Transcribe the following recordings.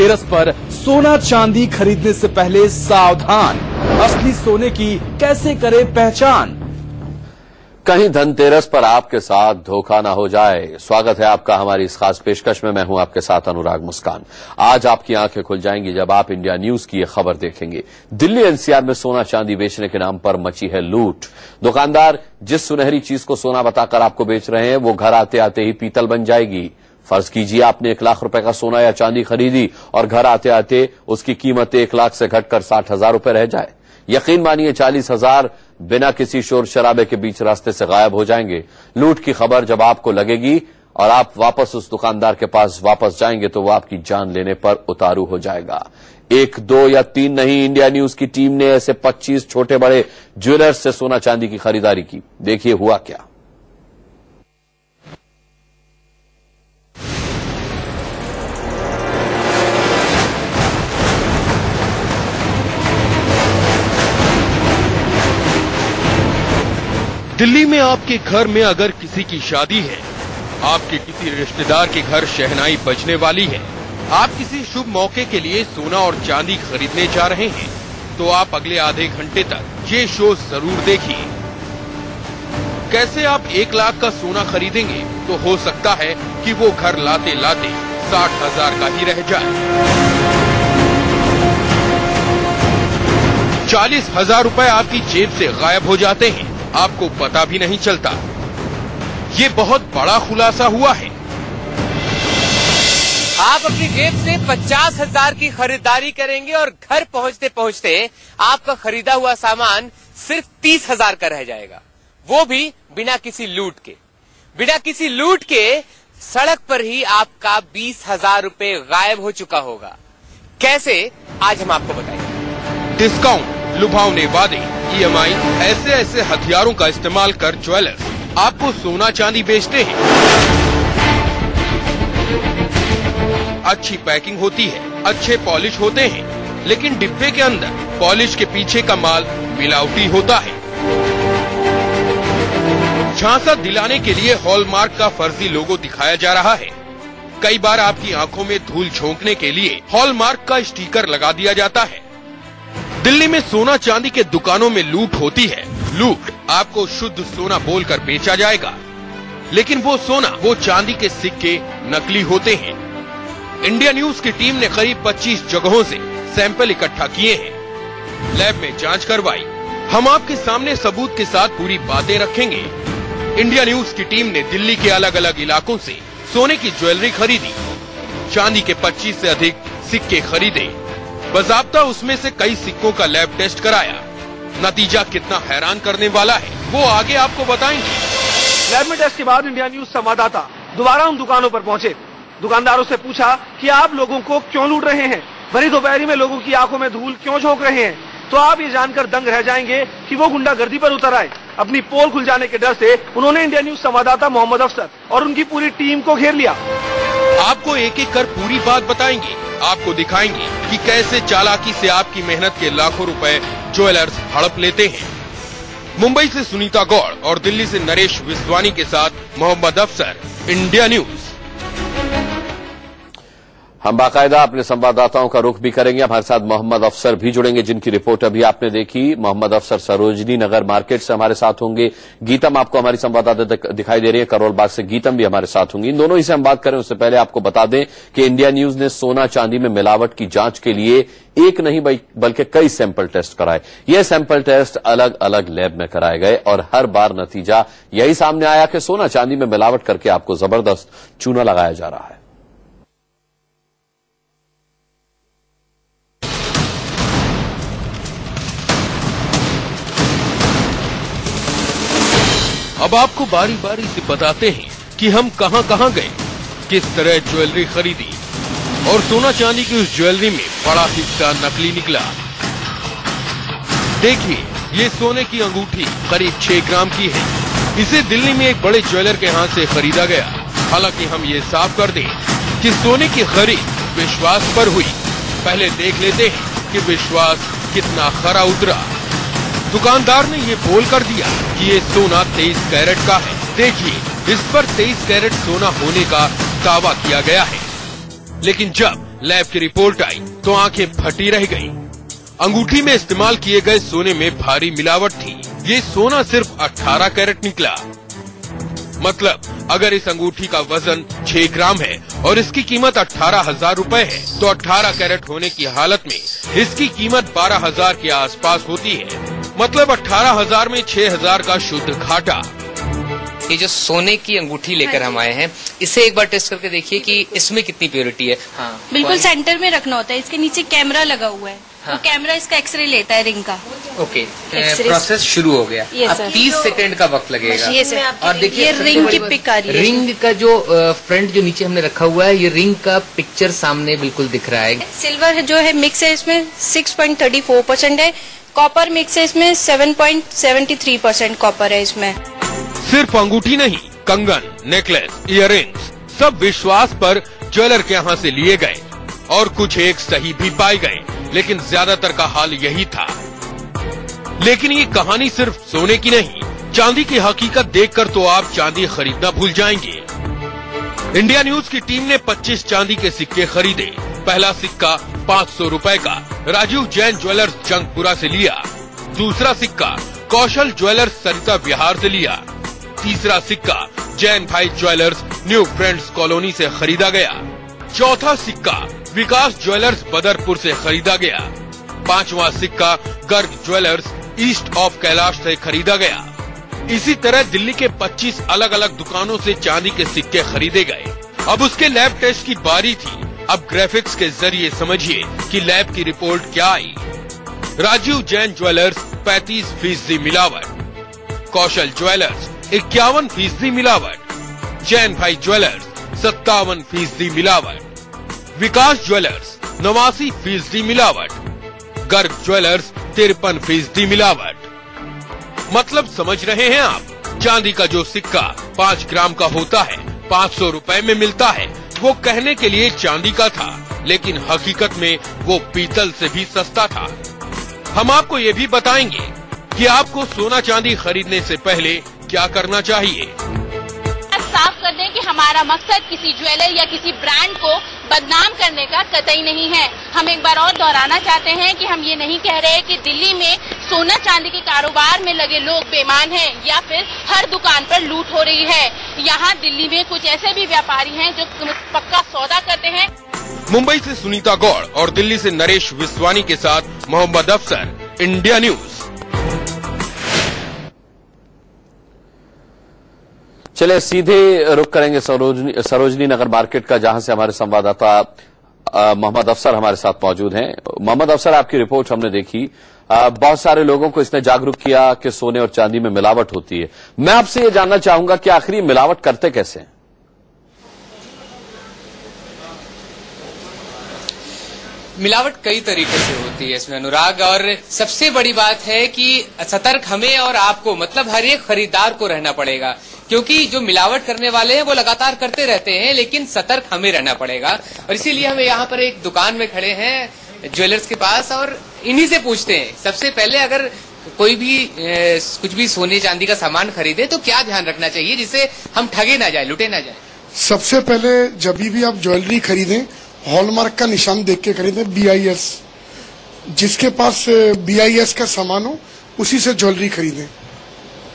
धनतेरस पर सोना चांदी खरीदने से पहले सावधान, असली सोने की कैसे करें पहचान। कहीं धनतेरस पर आपके साथ धोखा ना हो जाए। स्वागत है आपका हमारी इस खास पेशकश में। मैं हूं आपके साथ अनुराग मुस्कान। आज आपकी आंखें खुल जाएंगी जब आप इंडिया न्यूज की यह खबर देखेंगे। दिल्ली एनसीआर में सोना चांदी बेचने के नाम पर मची है लूट। दुकानदार जिस सुनहरी चीज को सोना बताकर आपको बेच रहे हैं वो घर आते आते ही पीतल बन जाएगी। फर्ज कीजिए आपने 1 लाख रुपए का सोना या चांदी खरीदी और घर आते आते उसकी कीमत 1 लाख से घटकर 60,000 रुपए रह जाए। यकीन मानिए 40,000 बिना किसी शोर शराबे के बीच रास्ते से गायब हो जाएंगे। लूट की खबर जब आपको लगेगी और आप वापस उस दुकानदार के पास वापस जाएंगे तो वो आपकी जान लेने पर उतारू हो जाएगा। 1, 2 या 3 नहीं, इंडिया न्यूज की टीम ने ऐसे 25 छोटे बड़े ज्वेलर्स से सोना चांदी की खरीदारी की। देखिए हुआ क्या। दिल्ली में आपके घर में अगर किसी की शादी है, आपके किसी रिश्तेदार के घर शहनाई बजने वाली है, आप किसी शुभ मौके के लिए सोना और चांदी खरीदने जा रहे हैं, तो आप अगले आधे घंटे तक ये शो जरूर देखिए। कैसे आप 1 लाख का सोना खरीदेंगे तो हो सकता है कि वो घर लाते लाते 60,000 का ही रह जाए। 40,000 रुपए आपकी जेब से गायब हो जाते हैं, आपको पता भी नहीं चलता। ये बहुत बड़ा खुलासा हुआ है। आप अपनी जेब से 50,000 की खरीदारी करेंगे और घर पहुंचते पहुंचते आपका खरीदा हुआ सामान सिर्फ 30,000 का रह जाएगा, वो भी बिना किसी लूट के। बिना किसी लूट के सड़क पर ही आपका 20,000 रुपए गायब हो चुका होगा। कैसे, आज हम आपको बताएंगे। डिस्काउंट, लुभावने वादे, EMI, ऐसे हथियारों का इस्तेमाल कर ज्वेलर्स आपको सोना चांदी बेचते हैं। अच्छी पैकिंग होती है, अच्छे पॉलिश होते हैं, लेकिन डिब्बे के अंदर पॉलिश के पीछे का माल मिलावटी होता है। झांसा दिलाने के लिए हॉलमार्क का फर्जी लोगो दिखाया जा रहा है। कई बार आपकी आंखों में धूल झोंकने के लिए हॉलमार्क का स्टिकर लगा दिया जाता है। दिल्ली में सोना चांदी के दुकानों में लूट होती है। लूट, आपको शुद्ध सोना बोलकर बेचा जाएगा, लेकिन वो सोना, वो चांदी के सिक्के नकली होते हैं। इंडिया न्यूज की टीम ने करीब 25 जगहों से सैंपल इकट्ठा किए हैं, लैब में जांच करवाई। हम आपके सामने सबूत के साथ पूरी बातें रखेंगे। इंडिया न्यूज की टीम ने दिल्ली के अलग अलग इलाकों से सोने की ज्वेलरी खरीदी, चांदी के 25 से अधिक सिक्के खरीदे, बाज़ाब्ता उसमें से कई सिक्कों का लैब टेस्ट कराया। नतीजा कितना हैरान करने वाला है वो आगे आपको बताएंगे। लैब में टेस्ट के बाद इंडिया न्यूज संवाददाता दोबारा उन दुकानों पर पहुंचे। दुकानदारों से पूछा कि आप लोगों को क्यों लूट रहे हैं, भरी दोपहरी में लोगों की आंखों में धूल क्यों झोंक रहे हैं। तो आप ये जानकर दंग रह जाएंगे कि वो गुंडागर्दी पर उतर आए। अपनी पोल खुल जाने के डर से उन्होंने इंडिया न्यूज संवाददाता मोहम्मद अफसर और उनकी पूरी टीम को घेर लिया। आपको एक एक कर पूरी बात बताएंगे, आपको दिखाएंगे कि कैसे चालाकी से आपकी मेहनत के लाखों रुपए ज्वेलर्स हड़प लेते हैं। मुंबई से सुनीता गौड़ और दिल्ली से नरेश विश्वानी के साथ मोहम्मद अफसर, इंडिया न्यूज। हम बाकायदा अपने संवाददाताओं का रुख भी करेंगे। हमारे साथ मोहम्मद अफसर भी जुड़ेंगे जिनकी रिपोर्ट अभी आपने देखी। मोहम्मद अफसर सरोजनी नगर मार्केट से हमारे साथ होंगे। गीतम आपको हमारी संवाददाता दिखाई दे रही है, करोल बाग से गीतम भी हमारे साथ होंगी। इन दोनों ही से हम बात करें उससे पहले आपको बता दें कि इंडिया न्यूज ने सोना चांदी में मिलावट की जांच के लिए एक नहीं बल्कि कई सैंपल टेस्ट कराए। ये सैंपल टेस्ट अलग अलग लैब में कराए गए और हर बार नतीजा यही सामने आया कि सोना चांदी में मिलावट करके आपको जबरदस्त चूना लगाया जा रहा है। अब आपको बारी बारी से बताते हैं कि हम कहां कहां गए, किस तरह ज्वेलरी खरीदी और सोना चांदी की उस ज्वेलरी में बड़ा हिस्सा नकली निकला। देखिए, ये सोने की अंगूठी करीब 6 ग्राम की है। इसे दिल्ली में एक बड़े ज्वेलर के हाथ से खरीदा गया। हालांकि हम ये साफ कर दें कि सोने की खरीद विश्वास पर हुई। पहले देख लेते हैं कि विश्वास कितना खरा उतरा। दुकानदार ने ये बोल कर दिया कि ये सोना 23 कैरेट का है। देखिए, इस पर 23 कैरेट सोना होने का दावा किया गया है, लेकिन जब लैब की रिपोर्ट आई तो आंखें फटी रह गईं। अंगूठी में इस्तेमाल किए गए सोने में भारी मिलावट थी। ये सोना सिर्फ 18 कैरेट निकला। मतलब अगर इस अंगूठी का वजन 6 ग्राम है और इसकी कीमत 18,000 रुपए है, तो 18 कैरेट होने की हालत में इसकी कीमत 12,000 के आसपास होती है। मतलब 18,000 में 6,000 का शुद्ध घाटा। ये जो सोने की अंगूठी लेकर हम आए हैं, इसे एक बार टेस्ट करके देखिए कि इसमें कितनी प्योरिटी है। हाँ, बिल्कुल सेंटर में रखना होता है। इसके नीचे कैमरा लगा हुआ है। हाँ। तो कैमरा इसका एक्सरे लेता है रिंग का। ओके, प्रोसेस शुरू हो गया। अब 30 सेकंड का वक्त लगेगा। ये सर, और देखिए ये रिंग की पिक आ रही है। रिंग का जो फ्रंट जो नीचे हमने रखा हुआ है, ये रिंग का पिक्चर सामने बिल्कुल दिख रहा है। सिल्वर जो है मिक्स है, इसमें 6.34% है। कॉपर मिक्स है, इसमें 7.73% कॉपर है इसमें। सिर्फ अंगूठी नहीं, कंगन, नेकलेस, इयररिंग्स सब विश्वास पर ज्वेलर के यहाँ से लिए गए और कुछ एक सही भी पाए गए, लेकिन ज्यादातर का हाल यही था। लेकिन ये कहानी सिर्फ सोने की नहीं, चांदी की हकीकत देखकर तो आप चांदी खरीदना भूल जाएंगे। इंडिया न्यूज की टीम ने 25 चांदी के सिक्के खरीदे। पहला सिक्का 500 रुपए का राजीव जैन ज्वेलर्स जंगपुरा से लिया। दूसरा सिक्का कौशल ज्वेलर्स सरिता विहार से लिया। तीसरा सिक्का जैन भाई ज्वेलर्स न्यू फ्रेंड्स कॉलोनी से खरीदा गया। चौथा सिक्का विकास ज्वेलर्स बदरपुर से खरीदा गया। पांचवा सिक्का Garg jewellers east of Kailash से खरीदा गया। इसी तरह दिल्ली के 25 अलग अलग दुकानों से चांदी के सिक्के खरीदे गए। अब उसके लैब टेस्ट की बारी थी। अब ग्राफिक्स के जरिए समझिए कि लैब की रिपोर्ट क्या आई। राजीव जैन ज्वेलर्स 35% मिलावट, कौशल ज्वेलर्स 51% मिलावट, जैन भाई ज्वेलर्स 57% मिलावट, विकास ज्वेलर्स 89% मिलावट, गर्ग ज्वेलर्स 53% मिलावट। मतलब समझ रहे हैं आप, चांदी का जो सिक्का 5 ग्राम का होता है 500 रुपए में मिलता है, वो कहने के लिए चांदी का था, लेकिन हकीकत में वो पीतल से भी सस्ता था। हम आपको ये भी बताएंगे कि आपको सोना चांदी खरीदने से पहले क्या करना चाहिए। साफ कर दें कि हमारा मकसद किसी ज्वेलर या किसी ब्रांड को बदनाम करने का कतई नहीं है। हम एक बार और दोहराना चाहते हैं कि हम ये नहीं कह रहे कि दिल्ली में सोना चांदी के कारोबार में लगे लोग बेईमान हैं या फिर हर दुकान पर लूट हो रही है। यहाँ दिल्ली में कुछ ऐसे भी व्यापारी हैं जो पक्का सौदा करते हैं। मुंबई से सुनीता गौड़ और दिल्ली से नरेश विश्वानी के साथ मोहम्मद अफसर, इंडिया न्यूज। चलिए सीधे रुख करेंगे सरोजनी नगर मार्केट का, जहां से हमारे संवाददाता मोहम्मद अफसर हमारे साथ मौजूद हैं। मोहम्मद अफसर, आपकी रिपोर्ट हमने देखी, बहुत सारे लोगों को इसने जागरूक किया कि सोने और चांदी में मिलावट होती है। मैं आपसे ये जानना चाहूंगा कि आखिर ये मिलावट करते कैसे हैं? मिलावट कई तरीके से होती है इसमें अनुराग, और सबसे बड़ी बात है कि सतर्क हमें और आपको, मतलब हर एक खरीदार को रहना पड़ेगा, क्योंकि जो मिलावट करने वाले हैं वो लगातार करते रहते हैं, लेकिन सतर्क हमें रहना पड़ेगा। और इसीलिए हम यहाँ पर एक दुकान में खड़े हैं ज्वेलर्स के पास और इन्हीं से पूछते हैं, सबसे पहले अगर कोई भी कुछ भी सोने चांदी का सामान खरीदे तो क्या ध्यान रखना चाहिए जिससे हम ठगे ना जाए, लुटे ना जाए? सबसे पहले जब भी आप ज्वेलरी खरीदें, हॉलमार्क का निशान देख के खरीदें, BIS। जिसके पास BIS का सामान हो उसी से ज्वेलरी खरीदें।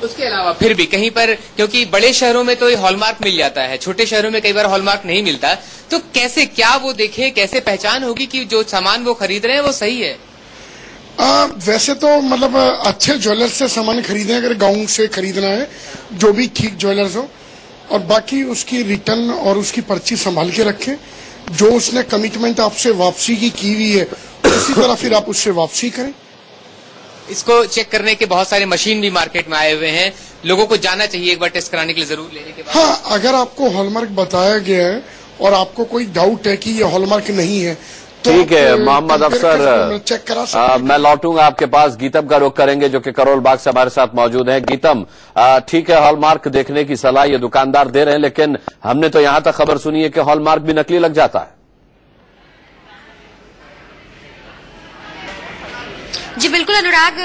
उसके अलावा फिर भी कहीं पर, क्योंकि बड़े शहरों में तो ये हॉलमार्क मिल जाता है, छोटे शहरों में कई बार हॉलमार्क नहीं मिलता, तो कैसे क्या वो देखें, कैसे पहचान होगी कि जो सामान वो खरीद रहे हैं वो सही है? वैसे तो मतलब अच्छे ज्वेलर्स से सामान खरीदें अगर गांव से खरीदना है, जो भी ठीक ज्वेलर्स हो, और बाकी उसकी रिटर्न और उसकी पर्ची संभाल के रखें। जो उसने कमिटमेंट आपसे वापसी की हुई है उसी तरह फिर आप उससे वापसी करें। इसको चेक करने के बहुत सारे मशीन भी मार्केट में आए हुए हैं, लोगों को जाना चाहिए एक बार टेस्ट कराने के लिए जरूर लेने के बाद। हाँ, अगर आपको हॉलमार्क बताया गया है और आपको कोई डाउट है कि ये हॉलमार्क नहीं है तो ठीक है मोहम्मद अफसर, चेक करा सकते। मैं लौटूंगा आपके पास, गीतम का रुख करेंगे जो कि करोल बाग से हमारे साथ मौजूद हैं। गीतम, ठीक है हॉलमार्क देखने की सलाह ये दुकानदार दे रहे हैं, लेकिन हमने तो यहां तक खबर सुनी है कि हॉलमार्क भी नकली लग जाता है। जी बिल्कुल अनुराग,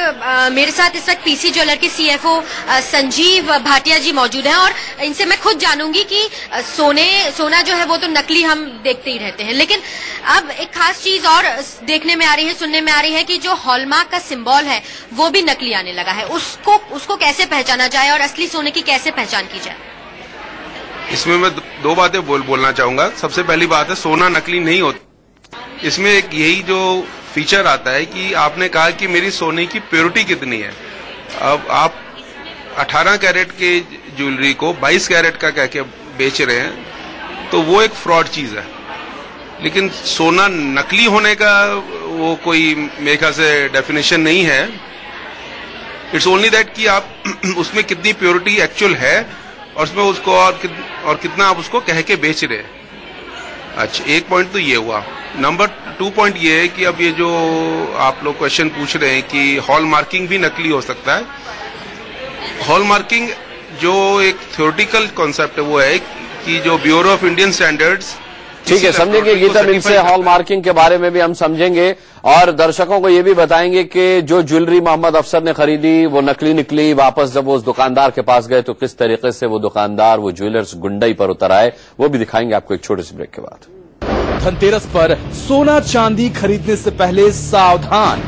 मेरे साथ इस वक्त पीसी ज्वेलर के सीएफओ संजीव भाटिया जी मौजूद हैं और इनसे मैं खुद जानूंगी कि सोना जो है वो तो नकली हम देखते ही रहते हैं, लेकिन अब एक खास चीज और देखने में आ रही है, सुनने में आ रही है कि जो हॉलमार्क का सिंबल है वो भी नकली आने लगा है। उसको कैसे पहचाना जाए और असली सोने की कैसे पहचान की जाए? इसमें मैं दो बातें बोलना चाहूंगा। सबसे पहली बात है, सोना नकली नहीं होता। इसमें एक यही जो फीचर आता है कि आपने कहा कि मेरी सोने की प्योरिटी कितनी है। अब आप 18 कैरेट के ज्वेलरी को 22 कैरेट का कह के बेच रहे हैं, तो वो एक फ्रॉड चीज है। लेकिन सोना नकली होने का वो कोई मेरे ख्याल से डेफिनेशन नहीं है। इट्स ओनली दैट कि आप उसमें कितनी प्योरिटी एक्चुअल है और उसमें उसको और कितना आप उसको कह के बेच रहे हैं। अच्छा, एक पॉइंट तो ये हुआ। नंबर 2 पॉइंट ये है कि अब ये जो आप लोग क्वेश्चन पूछ रहे हैं कि हॉल मार्किंग भी नकली हो सकता है। हॉल मार्किंग जो एक थ्योरेटिकल कॉन्सेप्ट है वो है कि जो ब्यूरो ऑफ इंडियन स्टैंडर्ड्स, ठीक है, समझेंगे गीतम, इनसे हॉल मार्किंग के बारे में भी हम समझेंगे और दर्शकों को ये भी बताएंगे कि जो ज्वेलरी मोहम्मद अफसर ने खरीदी वो नकली निकली। वापस जब वो उस दुकानदार के पास गए तो किस तरीके से वो दुकानदार, वो ज्वेलर्स गुंडई पर उतर आए, वो भी दिखाएंगे आपको एक छोटे से ब्रेक के बाद। धनतेरस पर सोना चांदी खरीदने से पहले सावधान।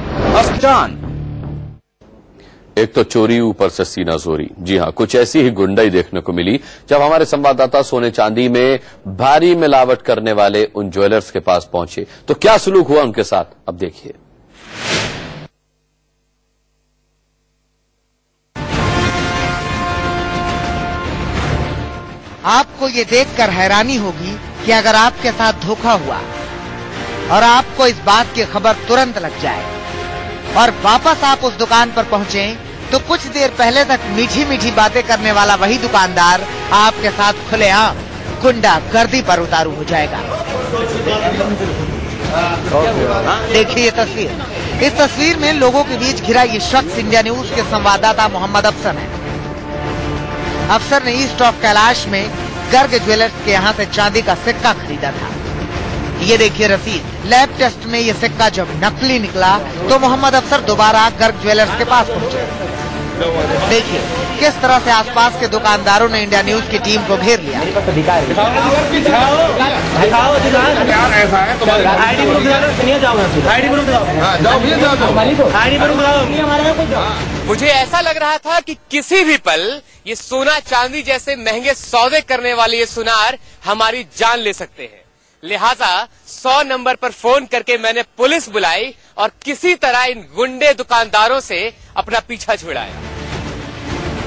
एक तो चोरी, ऊपर से सीना जोरी। जी हां, कुछ ऐसी ही गुंडई देखने को मिली जब हमारे संवाददाता सोने चांदी में भारी मिलावट करने वाले उन ज्वेलर्स के पास पहुंचे। तो क्या सलूक हुआ उनके साथ, अब देखिए। आपको ये देखकर हैरानी होगी कि अगर आपके साथ धोखा हुआ और आपको इस बात की खबर तुरंत लग जाए और वापस आप उस दुकान पर पहुंचे तो कुछ देर पहले तक मीठी मीठी बातें करने वाला वही दुकानदार आपके साथ खुलेआम गुंडागर्दी पर उतारू हो जाएगा। देखिए ये तस्वीर। इस तस्वीर में लोगों के बीच घिरा ये शख्स इंडिया न्यूज के संवाददाता मोहम्मद अफसर है। अफसर ने ईस्ट ऑफ कैलाश में गर्ग ज्वेलर्स के यहाँ से चांदी का सिक्का खरीदा था। ये देखिए रसीद। लैब टेस्ट में ये सिक्का जब नकली निकला तो मोहम्मद अफसर दोबारा गर्ग ज्वेलर्स के पास पहुंचे। देखिए किस तरह से आसपास के दुकानदारों ने इंडिया न्यूज की टीम को घेर लिया। मुझे ऐसा लग रहा था कि किसी भी पल ये सोना चांदी जैसे महंगे सौदे करने वाले ये सुनार हमारी जान ले सकते हैं। लिहाजा 100 नंबर पर फोन करके मैंने पुलिस बुलाई और किसी तरह इन गुंडे दुकानदारों से अपना पीछा छुड़ाया।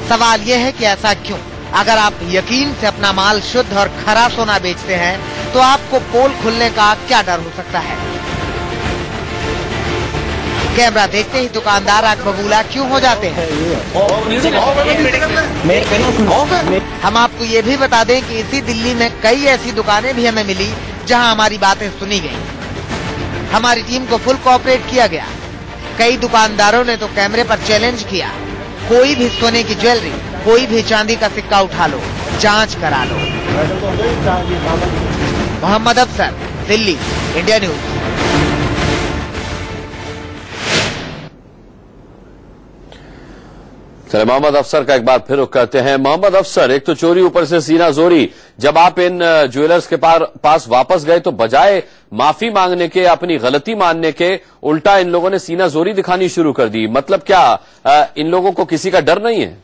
सवाल यह है कि ऐसा क्यों? अगर आप यकीन से अपना माल शुद्ध और खरा सोना बेचते हैं तो आपको पोल खुलने का क्या डर हो सकता है? कैमरा देखते ही दुकानदार आग बबूला क्यों हो जाते हैं? हम आपको ये भी बता दें कि इसी दिल्ली में कई ऐसी दुकानें भी हमें मिली जहां हमारी बातें सुनी गई। हमारी टीम को फुल कोऑपरेट किया गया। कई दुकानदारों ने तो कैमरे पर चैलेंज किया, कोई भी सोने की ज्वेलरी, कोई भी चांदी का सिक्का उठा लो, जांच करा लो। मोहम्मद अफसर, दिल्ली, इंडिया न्यूज। चले मोहम्मद अफसर का एक बार फिर रुख करते हैं। मोहम्मद अफसर, एक तो चोरी, ऊपर से सीना जोरी। जब आप इन ज्वेलर्स के पास वापस गए तो बजाय माफी मांगने के, अपनी गलती मानने के, उल्टा इन लोगों ने सीना जोरी दिखानी शुरू कर दी। मतलब क्या इन लोगों को किसी का डर नहीं है?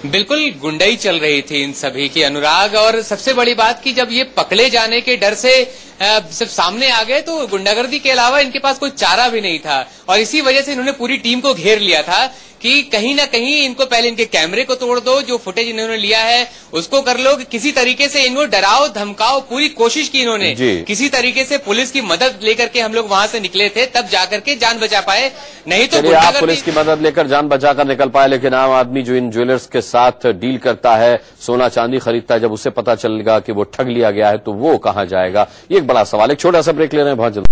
बिल्कुल गुंडई चल रही थी इन सभी की अनुराग। और सबसे बड़ी बात कि जब ये पकड़े जाने के डर से सब सामने आ गए तो गुंडागर्दी के अलावा इनके पास कोई चारा भी नहीं था और इसी वजह से इन्होंने पूरी टीम को घेर लिया था कि कहीं ना कहीं इनको पहले इनके कैमरे को तोड़ दो, जो फुटेज इन्होंने लिया है उसको कर लो, किसी तरीके से इनको डराओ धमकाओ। पूरी कोशिश की इन्होंने, किसी तरीके से पुलिस की मदद लेकर के हम लोग वहां से निकले थे, तब जाकर के जान बचा पाए। नहीं तो आप पुलिस की मदद लेकर जान बचाकर निकल पाए, लेकिन आम आदमी जो इन ज्वेलर्स के साथ डील करता है, सोना चांदी खरीदता है, जब उसे पता चलेगा कि वो ठग लिया गया है तो वो कहां जाएगा, ये एक बड़ा सवाल। एक छोटा सा ब्रेक ले रहे हैं, बहुत जल्द।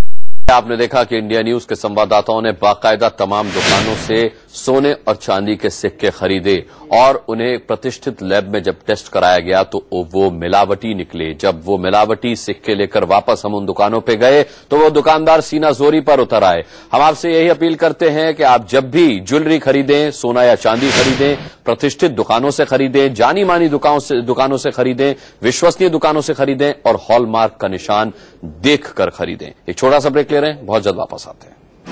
आपने देखा कि इंडिया न्यूज के संवाददाताओं ने बाकायदा तमाम दुकानों से सोने और चांदी के सिक्के खरीदे और उन्हें प्रतिष्ठित लैब में जब टेस्ट कराया गया तो वो मिलावटी निकले। जब वो मिलावटी सिक्के लेकर वापस हम उन दुकानों पे गए तो वो दुकानदार सीना जोरी पर उतर आए। हम आपसे यही अपील करते हैं कि आप जब भी ज्वेलरी खरीदें, सोना या चांदी खरीदें, प्रतिष्ठित दुकानों से खरीदें, जानी मानी दुकानों से खरीदें, विश्वसनीय दुकानों से खरीदें और हॉलमार्क का निशान देखकर खरीदें। एक छोटा सा ब्रेक ले रहे हैं, बहुत जल्द वापस आते हैं।